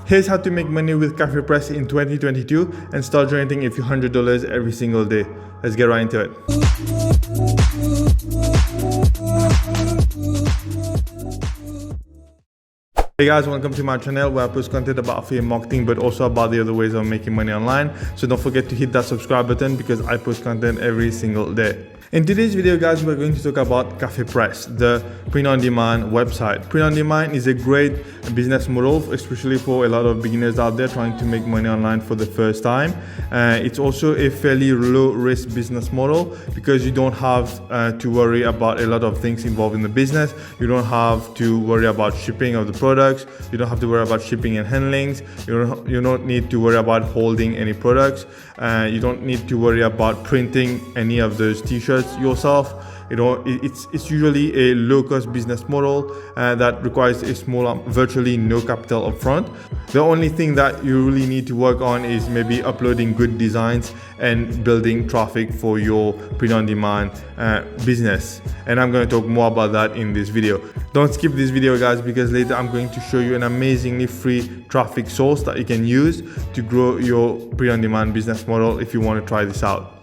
Here's how to make money with Cafepress in 2022 and start generating a few $100 every single day. Let's get right into it. Hey guys, welcome to my channel where I post content about affiliate marketing but also about the other ways of making money online. So don't forget to hit that subscribe button because I post content every single day. In today's video guys, we're going to talk about Cafepress, the print-on-demand website. Print-on-demand is a great business model, especially for a lot of beginners out there trying to make money online for the first time. It's also a fairly low-risk business model because you don't have to worry about a lot of things involved in the business. You don't have to worry about shipping of the products. You don't have to worry about shipping and handlings. You don't need to worry about holding any products. You don't need to worry about printing any of those t-shirts yourself. It's usually a low-cost business model that requires a small, virtually no capital upfront. The only thing that you really need to work on is maybe uploading good designs and building traffic for your print-on-demand business. And I'm going to talk more about that in this video. Don't skip this video guys, because later I'm going to show you an amazingly free traffic source that you can use to grow your print-on-demand business model if you want to try this out.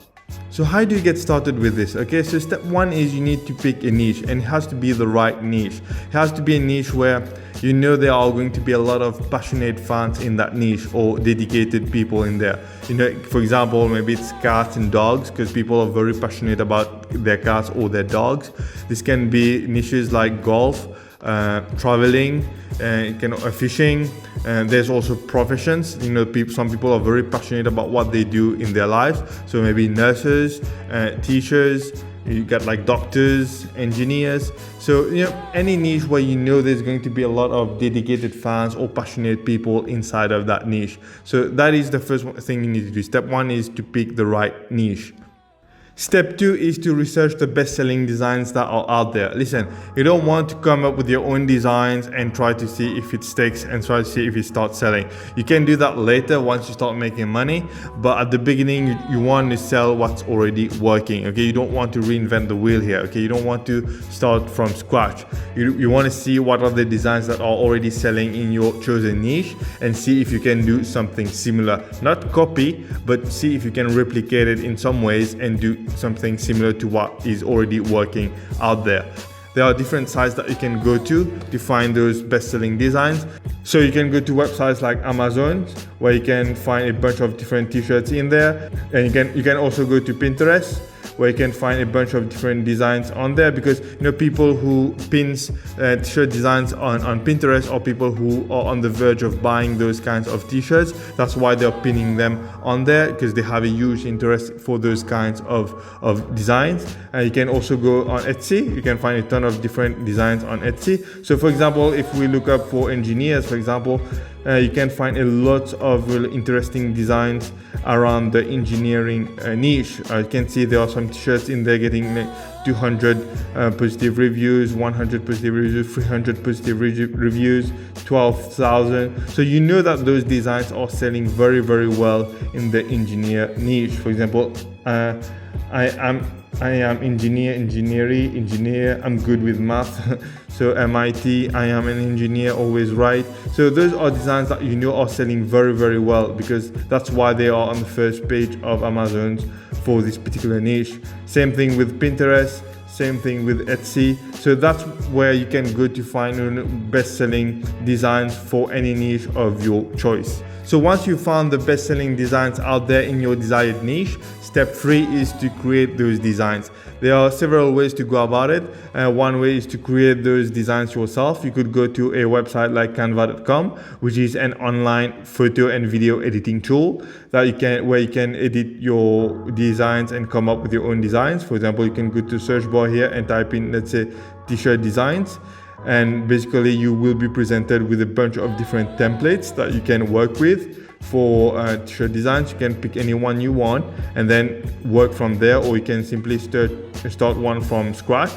So how do you get started with this? Okay, so step one is you need to pick a niche, and it has to be the right niche. It has to be a niche where you know there are going to be a lot of passionate fans in that niche or dedicated people in there. You know, for example, maybe it's cats and dogs because people are very passionate about their cats or their dogs. This can be niches like golf, traveling, fishing. There's also professions. You know, some people are very passionate about what they do in their lives. So maybe nurses, teachers. You got like doctors, engineers. So you know, any niche where you know there's going to be a lot of dedicated fans or passionate people inside of that niche. So that is the first thing you need to do. Step one is to pick the right niche. Step two is to research the best-selling designs that are out there. Listen, you don't want to come up with your own designs and try to see if it sticks and try to see if it starts selling. You can do that later once you start making money, but at the beginning you want to sell what's already working. Okay, you don't want to reinvent the wheel here. Okay, you don't want to start from scratch. You want to see what are the designs that are already selling in your chosen niche and see if you can do something similar. Not copy, but see if you can replicate it in some ways and do something similar to what is already working out there. There are different sites that you can go to find those best-selling designs. So you can go to websites like Amazon, where you can find a bunch of different t-shirts in there, and you can also go to Pinterest, where you can find a bunch of different designs on there, because you know people who pins t-shirt designs on Pinterest are people who are on the verge of buying those kinds of t-shirts. That's why they're pinning them on there, because they have a huge interest for those kinds of designs. You can also go on Etsy. You can find a ton of different designs on Etsy. So for example, if we look up for engineers, for example, you can find a lot of really interesting designs around the engineering niche. You can see there are some t-shirts in there getting 200 positive reviews, 100 positive reviews, 300 positive reviews, 12,000. So you know that those designs are selling very, very well in the engineer niche. For example, I am engineer, I'm good with math. So MIT, I am an engineer, always right. So those are designs that you know are selling very, very well, because that's why they are on the first page of Amazon for this particular niche. Same thing with Pinterest, same thing with Etsy. So that's where you can go to find best-selling designs for any niche of your choice. So once you found the best-selling designs out there in your desired niche, step three is to create those designs. There are several ways to go about it. One way is to create those designs yourself. You could go to a website like canva.com, which is an online photo and video editing tool where you can edit your designs and come up with your own designs. For example, you can go to search bar here and type in, let's say, t-shirt designs. And basically you will be presented with a bunch of different templates that you can work with for t-shirt designs. You can pick any one you want and then work from there, or you can simply start one from scratch.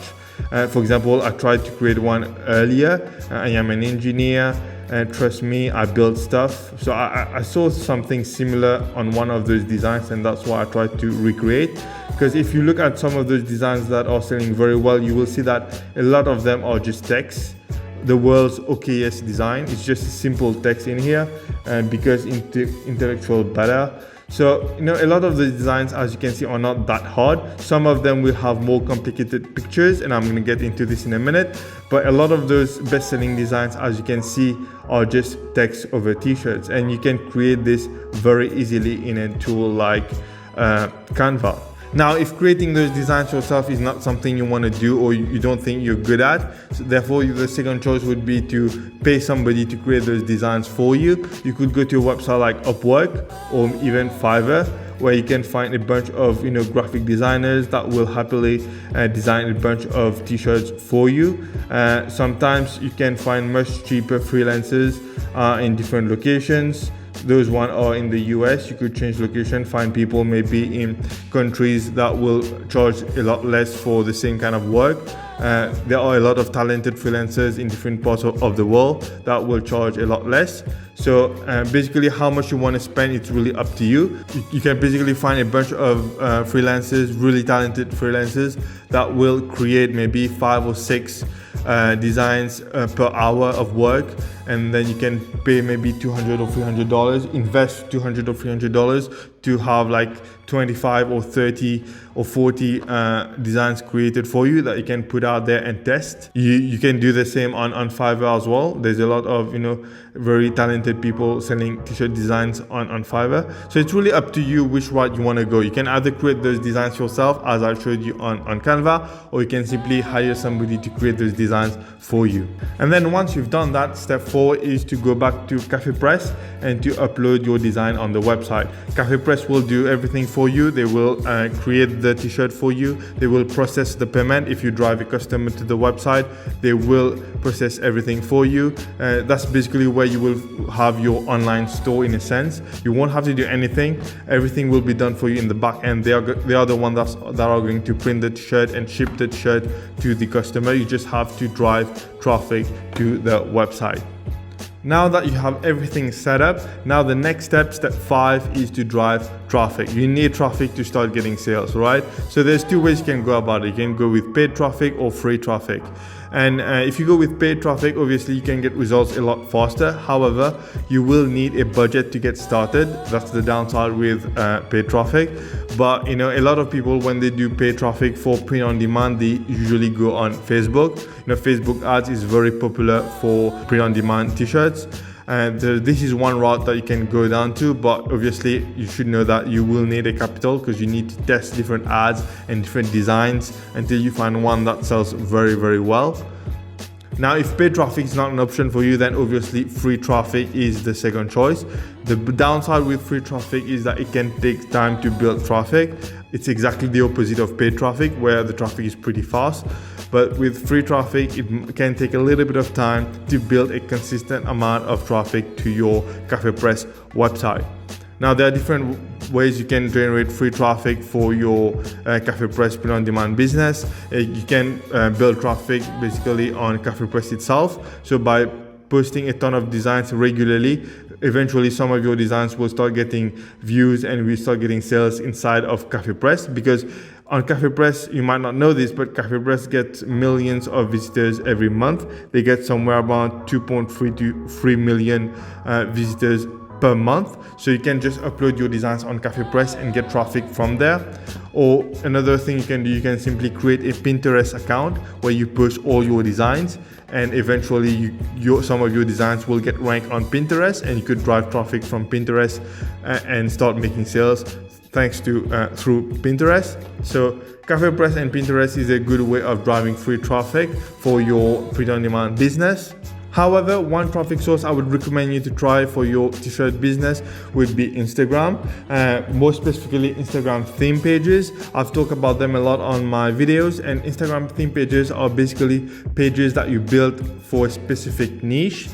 For example, I tried to create one earlier. I am an engineer, and trust me, I build stuff. So I saw something similar on one of those designs, and that's why I tried to recreate. Because if you look at some of those designs that are selling very well, you will see that a lot of them are just text the world's OKS design. It's just a simple text in here, and because intellectual better. So, a lot of the designs, as you can see, are not that hard. Some of them will have more complicated pictures, and I'm going to get into this in a minute. But a lot of those best-selling designs, as you can see, are just text over t-shirts. And you can create this very easily in a tool like Canva. Now, if creating those designs yourself is not something you want to do or you don't think you're good at, so therefore the second choice would be to pay somebody to create those designs for you. You could go to a website like Upwork or even Fiverr, where you can find a bunch of graphic designers that will happily design a bunch of t-shirts for you. Sometimes you can find much cheaper freelancers in different locations. Those one are in the US. You could change location, find people maybe in countries that will charge a lot less for the same kind of work. There are a lot of talented freelancers in different parts of the world that will charge a lot less. So basically how much you want to spend, it's really up to you. You can basically find a bunch of freelancers, really talented freelancers that will create maybe 5 or 6 designs per hour of work, and then you can pay maybe $200 or $300, invest $200 or $300 to have like 25 or 30 or 40 designs created for you that you can put out there and test. You can do the same on Fiverr as well. There's a lot of very talented people selling t-shirt designs on Fiverr. So it's really up to you which route you want to go. You can either create those designs yourself, as I showed you on Canva, or you can simply hire somebody to create those designs for you. And then once you've done that, step 4 is to go back to Cafepress and to upload your design on the website. Cafepress will do everything for you. They will create the t-shirt for you. They will process the payment. If you drive a customer to the website, they will process everything for you. That's basically where you will have your online store in a sense. You won't have to do anything. Everything will be done for you in the back end. They are the ones that are going to print the t-shirt and ship the t-shirt to the customer. You just have to drive traffic to the website. Now that you have everything set up, now the next step 5, is to drive traffic. You need traffic to start getting sales, right? So there's 2 ways you can go about it. You can go with paid traffic or free traffic. And if you go with paid traffic, obviously you can get results a lot faster. However, you will need a budget to get started. That's the downside with paid traffic. But a lot of people, when they do paid traffic for print on demand, they usually go on Facebook. Facebook ads is very popular for print on demand t-shirts. And this is one route that you can go down to, but obviously you should know that you will need a capital because you need to test different ads and different designs until you find one that sells very, very well. Now, if paid traffic is not an option for you, then obviously free traffic is the second choice. The downside with free traffic is that it can take time to build traffic. It's exactly the opposite of paid traffic, where the traffic is pretty fast. But with free traffic, it can take a little bit of time to build a consistent amount of traffic to your Cafepress website. Now, there are different ways you can generate free traffic for your Cafepress print on demand business. You can build traffic basically on Cafepress itself. So by posting a ton of designs regularly, eventually some of your designs will start getting views and will start getting sales inside of Cafepress, because on Cafepress, you might not know this, but Cafepress gets millions of visitors every month. They get somewhere around 2.3 to 3 million visitors per month. So you can just upload your designs on Cafepress and get traffic from there. Or another thing you can do, you can simply create a Pinterest account where you post all your designs, and eventually some of your designs will get ranked on Pinterest, and you could drive traffic from Pinterest and start making sales thanks to through Pinterest. So Cafepress and Pinterest is a good way of driving free traffic for your print on demand business. However, one traffic source I would recommend you to try for your t-shirt business would be Instagram, more specifically Instagram theme pages. I've talked about them a lot on my videos, and Instagram theme pages are basically pages that you build for a specific niche.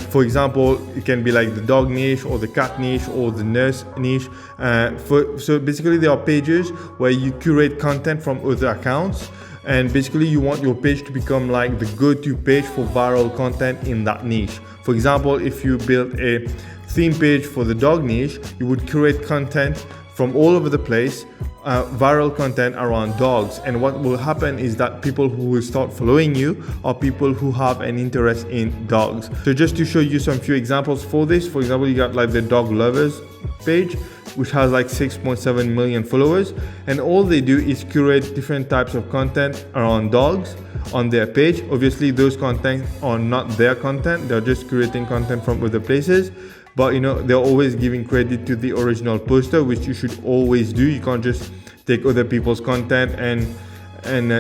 For example, it can be like the dog niche or the cat niche or the nurse niche. So basically there are pages where you curate content from other accounts, and basically you want your page to become like the go-to page for viral content in that niche. For example, if you build a theme page for the dog niche, you would curate content from all over the place, viral content around dogs. And what will happen is that people who will start following you are people who have an interest in dogs. So just to show you some few examples for this, for example, you got like the dog lovers page, which has like 6.7 million followers, and all they do is curate different types of content around dogs on their page. Obviously those content are not their content, they're just curating content from other places, but you know, they're always giving credit to the original poster, which you should always do. You can't just take other people's content and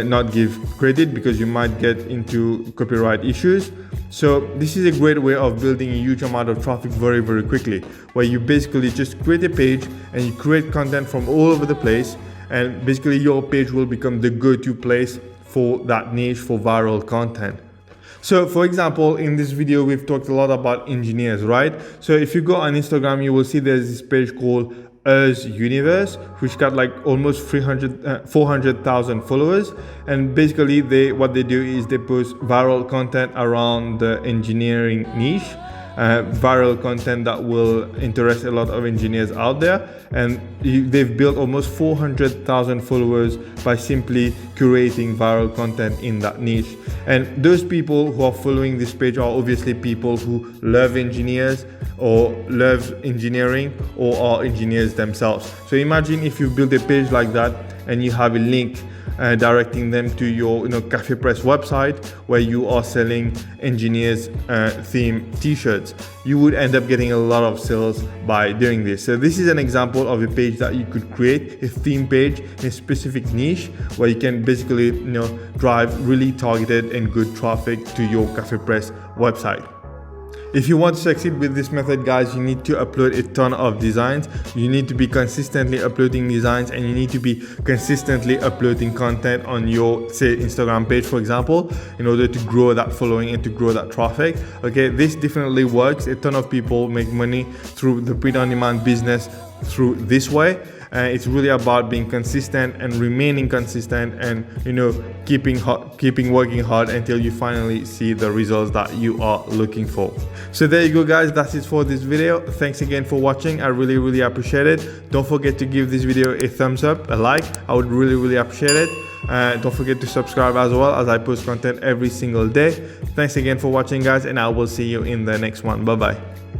not give credit, because you might get into copyright issues. So this is a great way of building a huge amount of traffic very, very quickly, where you basically just create a page and you create content from all over the place, and basically your page will become the go-to place for that niche for viral content. So for example, in this video, we've talked a lot about engineers, right? So if you go on Instagram, you will see there's this page called Us Universe, which got like almost 400,000 followers. And basically what they do is they post viral content around the engineering niche, viral content that will interest a lot of engineers out there. And they've built almost 400,000 followers by simply curating viral content in that niche. And those people who are following this page are obviously people who love engineers or love engineering or are engineers themselves. So imagine if you build a page like that and you have a link directing them to your Cafepress website where you are selling engineers theme t-shirts. You would end up getting a lot of sales by doing this. So this is an example of a page that you could create, a theme page in a specific niche where you can basically drive really targeted and good traffic to your Cafepress website. If you want to succeed with this method, guys, you need to upload a ton of designs. You need to be consistently uploading designs, and you need to be consistently uploading content on your, say, Instagram page, for example, in order to grow that following and to grow that traffic. Okay, this definitely works. A ton of people make money through the print-on-demand business through this way. It's really about being consistent and remaining consistent, and keeping working hard until you finally see the results that you are looking for. So there you go, guys, that's it for this video. Thanks again for watching. I really appreciate it. Don't forget to give this video a thumbs up, a like. I would really appreciate it. Don't forget to subscribe as well, as I post content every single day. Thanks again for watching, guys, and I will see you in the next one. Bye bye.